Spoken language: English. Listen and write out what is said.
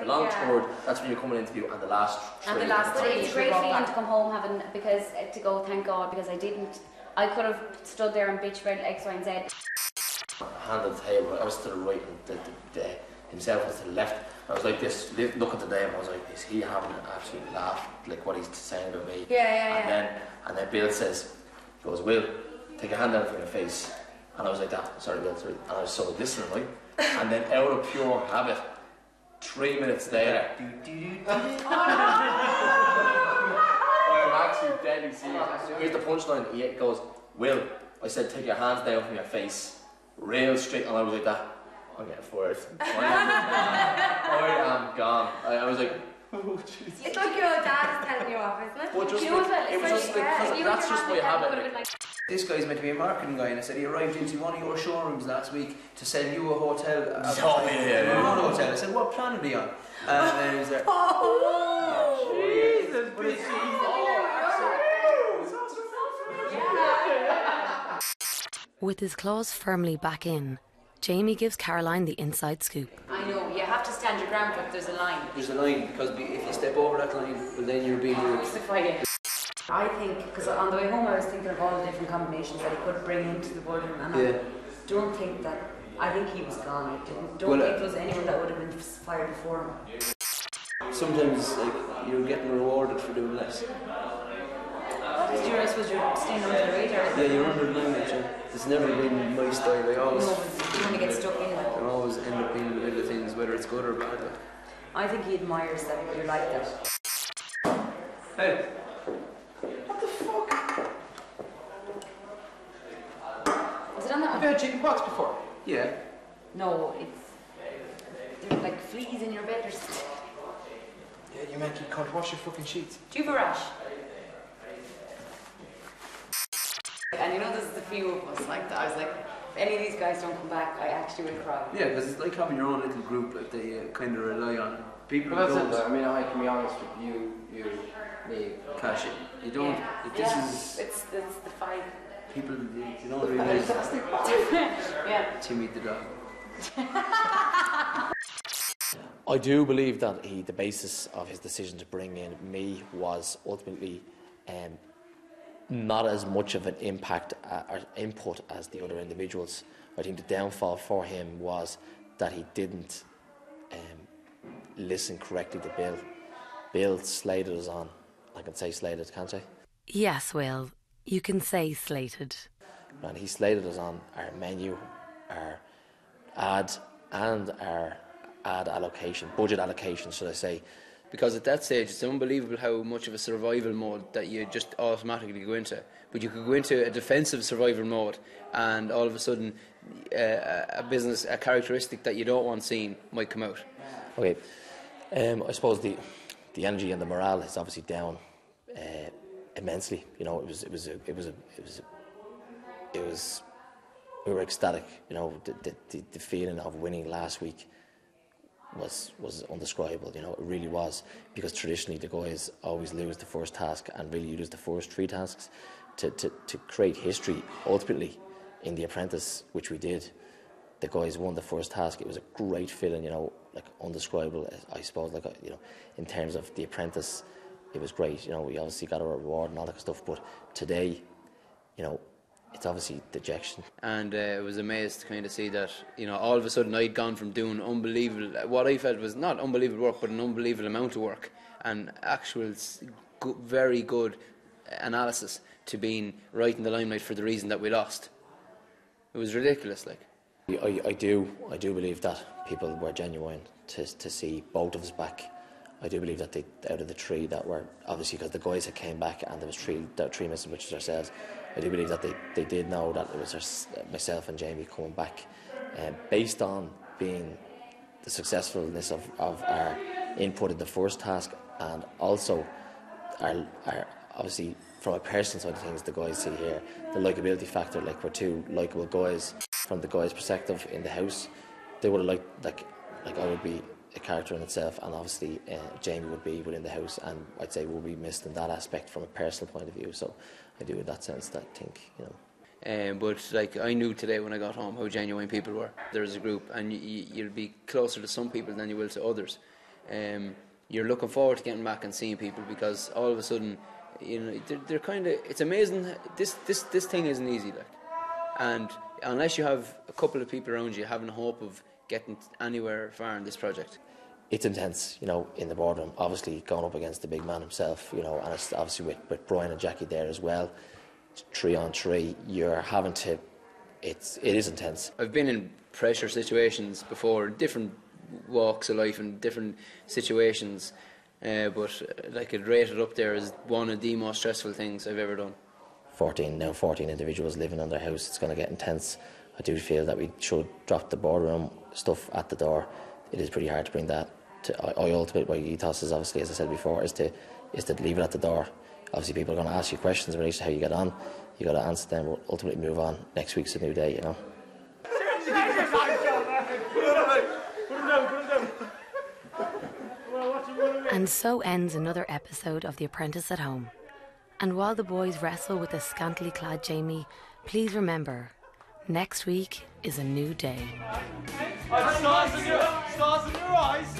The long third, that's when you're coming into view, and the last three. But it's a great feeling to come home having, because to go, thank God, because I could have stood there and bitched about X, Y and Z. Hand on the table, I was to the right and himself was to the left. I was like this, looking today, and I was like, is he having an absolute laugh, like what he's saying about me? And then Bill says, he goes, Will, take your hand down from your face. And I was like that, sorry Bill, sorry. And I was so listening, right? And then out of pure habit, 3 minutes later, I'm actually deadly serious. Here's the punchline, he goes, Will, I said take your hands down from your face, real straight, and I was like that. I'm getting fired. I am gone. I was like, oh Jesus. It's like your dad is telling you off, isn't it? But just it was just like, that's just my habit. Like. This guy's meant to be a marketing guy, and I said he arrived into one of your showrooms last week to sell you a hotel. One hotel. I said, what planet are you on? And then he was like, Jesus, With his claws firmly back in, Jamie gives Caroline the inside scoop. I know, you have to stand your ground, but there's a line. There's a line, because if you step over that line, well then you're being rude. I think, because on the way home I was thinking of all the different combinations that he could bring into the boardroom, and I don't think that, I think he was gone. I don't think there was anyone that would have been fired before him. Sometimes you're getting rewarded for doing less. I suppose you're staying under the radar. Yeah, you're under the limit. It's never been my style. I always kind of get stuck in it. I always end up being in the middle of things, whether it's good or bad. I think he admires that you're like that. Hey, what the fuck? Was it on that one? Have you had chicken pox before? Yeah. No, there's like fleas in your bed or something. Yeah, you meant you can't wash your fucking sheets. Do you have a rash? And you know, there's the few of us like that. I was like, if any of these guys don't come back, I actually will cry. Yeah, because it's like having your own little group that they kind of rely on. People that's it though. I mean, I can be honest with you, me. Cash it. You don't. It's the five. People, you don't really. Timmy the dog. I do believe that the basis of his decision to bring in me was ultimately not as much of an impact or input as the other individuals. I think the downfall for him was that he didn't listen correctly to Bill. Bill slated us on. I can say slated, can't I? Yes, Will. You can say slated. And he slated us on our menu, our ad, and our ad allocation, budget allocation, should I say. Because at that stage, it's unbelievable how much of a survival mode that you just automatically go into. But you could go into a defensive survival mode, and all of a sudden, a characteristic that you don't want seen might come out. Okay, I suppose the energy and the morale is obviously down immensely. You know, we were ecstatic. You know, the feeling of winning last week was undescribable. You know, it really was, because traditionally the guys always lose the first task, and really you lose the first three tasks to create history ultimately in The Apprentice, which we did. The guys won the first task. It was a great feeling, you know, like undescribable, I suppose, like, you know, in terms of The Apprentice, it was great. You know, we obviously got our reward and all that kind of stuff, but today, you know, it's obviously dejection. And I was amazed to kind of see that, you know, all of a sudden I'd gone from doing unbelievable, what I felt was not unbelievable work, but an unbelievable amount of work and actual very good analysis, to being right in the limelight for the reason that we lost. It was ridiculous, like. I do believe that people were genuine to see both of us back. I do believe that they, out of the three that were, obviously because the guys had came back and there was three missing, which is ourselves, I do believe that they did know that it was myself and Jamie coming back, based on being the successfulness of our input in the first task, and also our obviously from a personal side of things, the guys see here the likeability factor. Like, we're two likeable guys. From the guys' perspective in the house, they would have liked, like I would be a character in itself, and obviously Jamie would be within the house, and I'd say will be missed in that aspect from a personal point of view. So I do, in that sense, that think, you know. But like, I knew today when I got home how genuine people were. There's a group, and you'll be closer to some people than you will to others. you're looking forward to getting back and seeing people, because all of a sudden, you know, they're kind of, it's amazing. This thing isn't easy, like, and unless you have a couple of people around you having hope of getting anywhere far in this project. It's intense, you know, in the boardroom. Obviously, going up against the big man himself, you know, and it's obviously with Brian and Jackie there as well, 3 on 3. You're having to. It is intense. I've been in pressure situations before, different walks of life and different situations, but like, it rated up there as one of the most stressful things I've ever done. 14 individuals living in their house. It's going to get intense. I do feel that we should drop the boardroom stuff at the door. It is pretty hard to bring that. I ultimately, my ethos is, obviously, as I said before, is to leave it at the door. Obviously, people are going to ask you questions in relation to how you get on. You got to answer them. We'll ultimately move on. Next week's a new day, you know. And so ends another episode of The Apprentice at Home. And while the boys wrestle with the scantily clad Jamie, please remember, next week is a new day. Stars in your eyes.